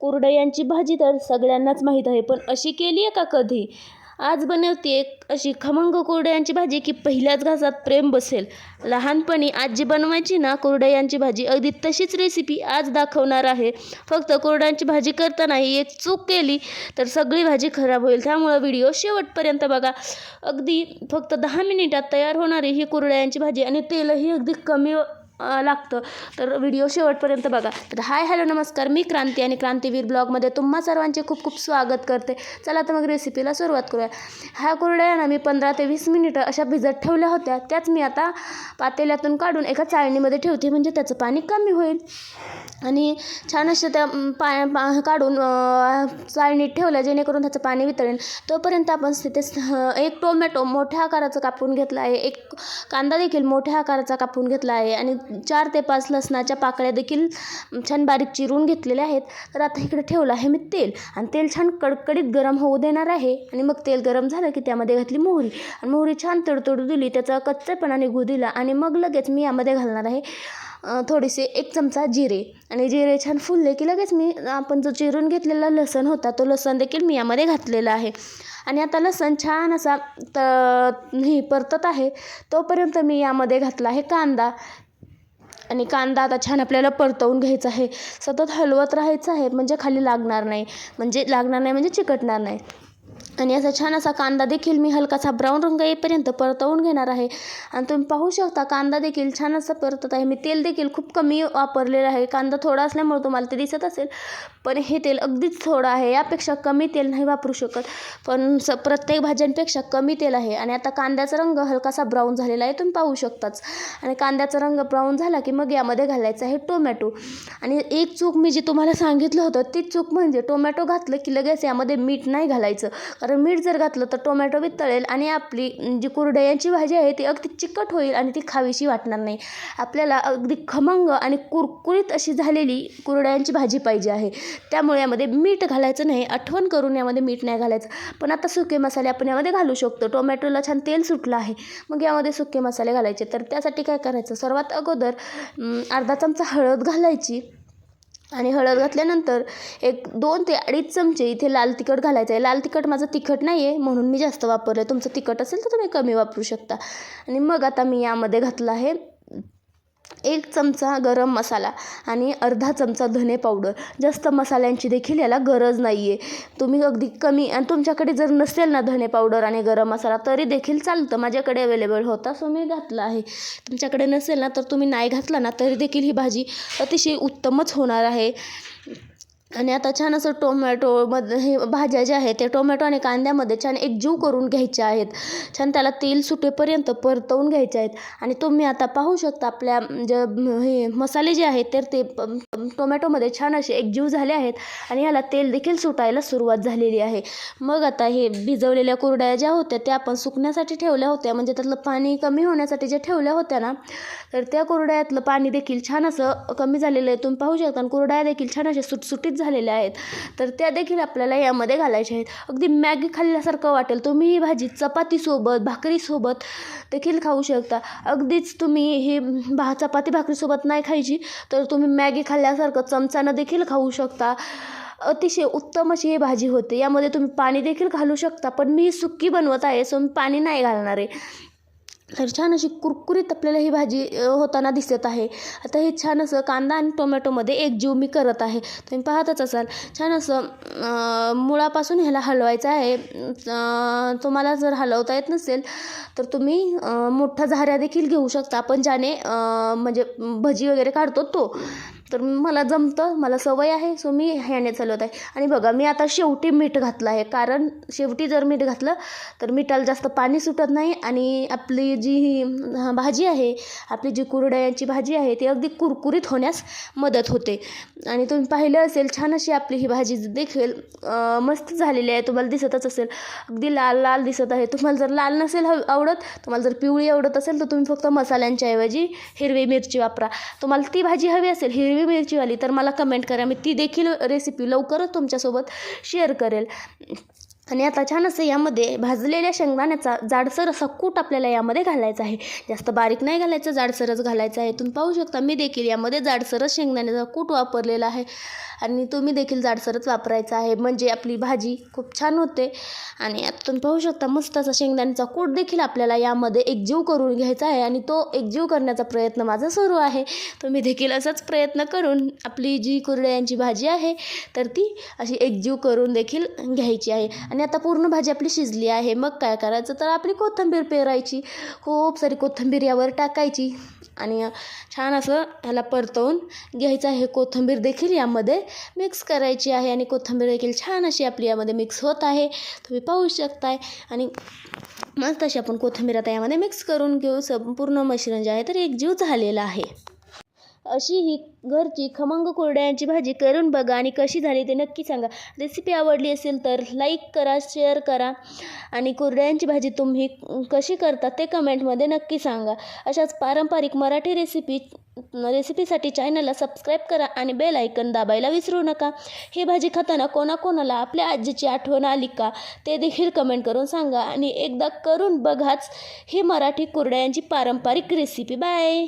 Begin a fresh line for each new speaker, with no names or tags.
कुरडयांची भाजी तर सगळ्यांनाच माहीत आहे, पण अशी केली आहे का कधी? आज बनवते एक अशी खमंग कुरडयांची भाजी की पहिल्याच घासात प्रेम बसेल. लहानपणी आजी बनवायची ना कुरडयांची भाजी, अगदी तशीच रेसिपी आज दाखवणार आहे. फक्त कुरडयांची भाजी करताना एक चूक केली तर सगळी भाजी खराब होईल, त्यामुळं व्हिडिओ शेवटपर्यंत बघा. अगदी फक्त 10 मिनिटात तयार होणारी ही कुरडयांची भाजी आणि तेलही अगदी कमी लागतं, तर व्हिडिओ शेवटपर्यंत बघा. तर हाय हॅलो नमस्कार, मी क्रांती आणि क्रांतीवीर ब्लॉगमध्ये तुम्हा सर्वांचे खूप खूप स्वागत करते. चला तर मग रेसिपीला सुरुवात करूया. ह्या कुरडया ना मी 15 ते 20 मिनिटं अशा भिजत ठेवल्या होत्या. त्याच मी आता पातेल्यातून काढून एका चाळणीमध्ये ठेवते, म्हणजे त्याचं पाणी कमी होईल. आणि छान अशा त्या काढून चाळणीत ठेवल्या जेणेकरून त्याचं पाणी वितळेल. तोपर्यंत आपण तिथे एक टोमॅटो मोठ्या आकाराचा कापून घेतला आहे, एक कांदा देखील मोठ्या आकाराचा कापून घेतला आहे आणि 4 ते 5 लसणाच्या पाकळ्या देखील छान बारीक चिरून घेतलेल्या आहेत. तर आता इकडे ठेवलं आहे मी तेल, आणि तेल छान कडकडीत गरम होऊ देणार आहे. आणि मग तेल गरम झालं की त्यामध्ये घातली मोहरी, आणि मोहरी छान तडतडू दिली, त्याचा कच्चेपणा निघू दिला. आणि मग लगेच मी यामध्ये घालणार आहे थोडेसे 1 चमचा जिरे, आणि जिरे छान फुलले की लगेच मी आपण जो चिरून घेतलेला लसण होता तो लसण देखील मी यामध्ये घातलेला आहे. आणि आता लसण छान असा परतत आहे, तोपर्यंत मी यामध्ये घातला आहे कांदा. आणि कांदा आता छान आपल्याला परतवून घ्यायचा आहे, सतत हलवत राहायचं आहे, म्हणजे खाली लागणार नाही, म्हणजे चिकटणार नाही. आणि असा छान असा कांदा देखील मी हलकासा ब्राऊन रंग येईपर्यंत परतवून घेणार आहे. आणि तुम्ही पाहू शकता कांदा देखील छान असा परतत आहे. मी तेल देखील खूप कमी वापरलेलं आहे, कांदा थोडा असल्यामुळे तुम्हाला ते दिसत असेल, पण हे तेल अगदीच थोडं आहे, यापेक्षा कमी तेल नाही वापरू शकत, पण प्रत्येक भाज्यांपेक्षा कमी तेल आहे. आणि आता कांद्याचा रंग हलकासा ब्राऊन झालेला आहे, तुम्ही पाहू शकताच. आणि कांद्याचा रंग ब्राऊन झाला की मग यामध्ये घालायचं आहे टोमॅटो. आणि एक चूक मी जी तुम्हाला सांगितलं होतं ती चूक म्हणजे टोमॅटो घातलं की लगेच यामध्ये मीठ नाही घालायचं, कारण मीठ जर घातलं तर टोमॅटो वितळेल आणि आपली जी कुरडयांची भाजी आहे ती अगदी चिकट होईल आणि ती खावीशी वाटणार नाही. आपल्याला अगदी खमंग आणि कुरकुरीत अशी झालेली कुरडयांची भाजी पाहिजे आहे, त्यामुळे यामध्ये मीठ घालायचं नाही. आठवण करून यामध्ये मीठ नाही घालायचं. पण आता सुके मसाले आपण यामध्ये घालू शकतो. टोमॅटोला छान तेल सुटलं आहे, मग यामध्ये सुके मसाले घालायचे. तर त्यासाठी काय करायचं, सर्वात अगोदर अर्धा चमचा हळद घालायची, आणि हळद घातल्यानंतर 2 ते 2.5 चमचे इथे लाल तिखट घालायचं आहे. लाल तिखट माझं तिखट नाही आहे म्हणून मी जास्त वापरलं, तुमचं तिखट असेल तर तुम्ही कमी वापरू शकता. आणि मग आता मी यामध्ये घातलं आहे 1 चमचा गरम मसाला आणि अर्धा चमचा धने पावडर. जास्त मसाल्यांची देखील याला गरज नाही आहे, तुम्ही अगदी कमी. आणि तुमच्याकडे जर नसेल ना धने पावडर आणि गरम मसाला तरी देखील चालतं, माझ्याकडे अवेलेबल होता सो मी घातला आहे. तुमच्याकडे नसेल ना तर तुम्ही नाही घातला ना तरी देखील ही भाजी अतिशय उत्तमच होणार आहे. आणि आता छान असं टोमॅटोमध्ये हे भाज्या ज्या आहेत ते टोमॅटो आणि कांद्यामध्ये छान एकजीव करून घ्यायच्या आहेत. छान त्याला तेल सुटेपर्यंत परतवून घ्यायचे आहेत. आणि तुम्ही आता पाहू शकता आपल्या हे मसाले जे आहेत तर ते टोमॅटोमध्ये छान असे एकजीव झाले आहेत, आणि याला तेल देखील सुटायला सुरुवात झालेली आहे. मग आता हे भिजवलेल्या कुरडया ज्या होत्या त्या आपण सुकण्यासाठी ठेवल्या होत्या, म्हणजे त्यातलं पाणी कमी होण्यासाठी ज्या ठेवल्या होत्या ना, तर त्या कुरडयातलं पाणी देखील छान असं कमी झालेलं आहे, तुम्ही पाहू शकता. आणि कुरडया देखील छान अशा सुटसुटीत झालेल्या आहेत, तर त्या देखील आपल्याला यामध्ये घालायच्या आहेत. अगदी मॅगी खाल्ल्यासारखं वाटेल. तुम्ही ही भाजी चपातीसोबत भाकरीसोबत देखील खाऊ शकता. अगदीच तुम्ही ही चपाती भाकरीसोबत नाही खायची तर तुम्ही मॅगी खाल्ल्यासारखं चमच्यानं देखील खाऊ शकता. अतिशय उत्तम अशी ही भाजी होते. यामध्ये तुम्ही पाणी देखील घालू शकता, पण मी सुक्की बनवत आहे सो मी पाणी नाही घालणार आहे. तर छान अशी कुरकुरीत आपल्याला ही भाजी होताना दिसत आहे. आता हे छान असं कांदा आणि टोमॅटोमध्ये एकजीव मी करत आहे, तुम्ही पाहतच असाल. छान असं मुळापासून ह्याला हलवायचं आहे. तुम्हाला जर हलवता येत नसेल तर तुम्ही मोठा झाऱ्या देखील घेऊ शकता, आपण ज्याने म्हणजे भजी वगैरे काढतो तो. तर मला जमतं, मला सवय आहे सो मी ह्याने चालवत आहे. आणि बघा मी आता शेवटी मीठ घातलं आहे, कारण शेवटी जर मीठ घातलं तर मिठाला जास्त पाणी सुटत नाही, आणि आपली जी ही भाजी आहे, आपली जी कुरडयांची भाजी आहे ती अगदी कुरकुरीत होण्यास मदत होते. आणि तुम्ही पाहिलं असेल छान अशी आपली ही भाजी देखील मस्त झालेली आहे, तुम्हाला दिसतच असेल. अगदी लाल लाल दिसत आहे. तुम्हाला जर लाल नसेल आवडत, तुम्हाला जर पिवळी आवडत असेल तर तुम्ही फक्त मसाल्यांच्या ऐवजी हिरवी मिरची वापरा. तुम्हाला ती भाजी हवी असेल हिरवी मिरचीवाली तर मला कमेंट करा, मी ती देखील रेसिपी लवकरच तुमच्यासोबत शेअर करेल. आणि आता छान असं यामध्ये भाजलेल्या शेंगदाण्याचा जाडसर असा कूट आपल्याला यामध्ये घालायचा आहे. जास्त बारीक नाही घालायचं, जाडसरच घालायचं आहे. तुम्ही पाहू शकता मी देखील यामध्ये जाडसरच शेंगदाण्याचा कूट वापरलेला आहे. आणि तुम्ही देखील जाडसरच वापरायचा आहे, म्हणजे आपली भाजी खूप छान होते. आणि आता तुम्ही पाहू शकता मस्त असा शेंगदाण्याचा कूट देखील आपल्याला यामध्ये एकजीव करून घ्यायचा आहे आणि तो एकजीव करण्याचा प्रयत्न माझा सुरू आहे. तुम्ही देखील असाच प्रयत्न करून आपली जी कुरडयांची भाजी आहे तर ती अशी एकजीव करून देखील घ्यायची आहे. आणि आता पूर्ण भाजी आपली शिजली आहे. मग काय करायचं तर आपली कोथिंबीर पेरायची, खूप सारी कोथिंबीर यावर टाकायची आणि छान असं ह्याला परतवून घ्यायचं आहे. कोथिंबीर देखील यामध्ये मिक्स करायची आहे आणि कोथिंबीर देखील छान अशी आपली यामध्ये मिक्स होत आहे, तुम्ही पाहू शकताय. आणि मस्त अशी आपण कोथिंबीर आता यामध्ये मिक्स करून घेऊ. संपूर्ण मिश्रण जे आहे तर एकजीव झालेलं आहे. अशी ही घरची खमंग कुरडयांची भाजी करून बघा आणि कशी झाली ते नक्की सांगा. रेसिपी आवडली असेल तर लाईक करा, शेअर करा आणि कुरडयांची भाजी तुम्ही कशी करता ते कमेंटमध्ये नक्की सांगा. अशाच पारंपरिक मराठी रेसिपीसाठी चॅनलला सबस्क्राईब करा आणि बेल आयकन दाबायला विसरू नका. ही भाजी खाताना कोणाकोणाला आपल्या आजीची आठवण आली का ते देखील कमेंट करून सांगा आणि एकदा करून बघाच ही मराठी कुरडयांची पारंपरिक रेसिपी. बाय.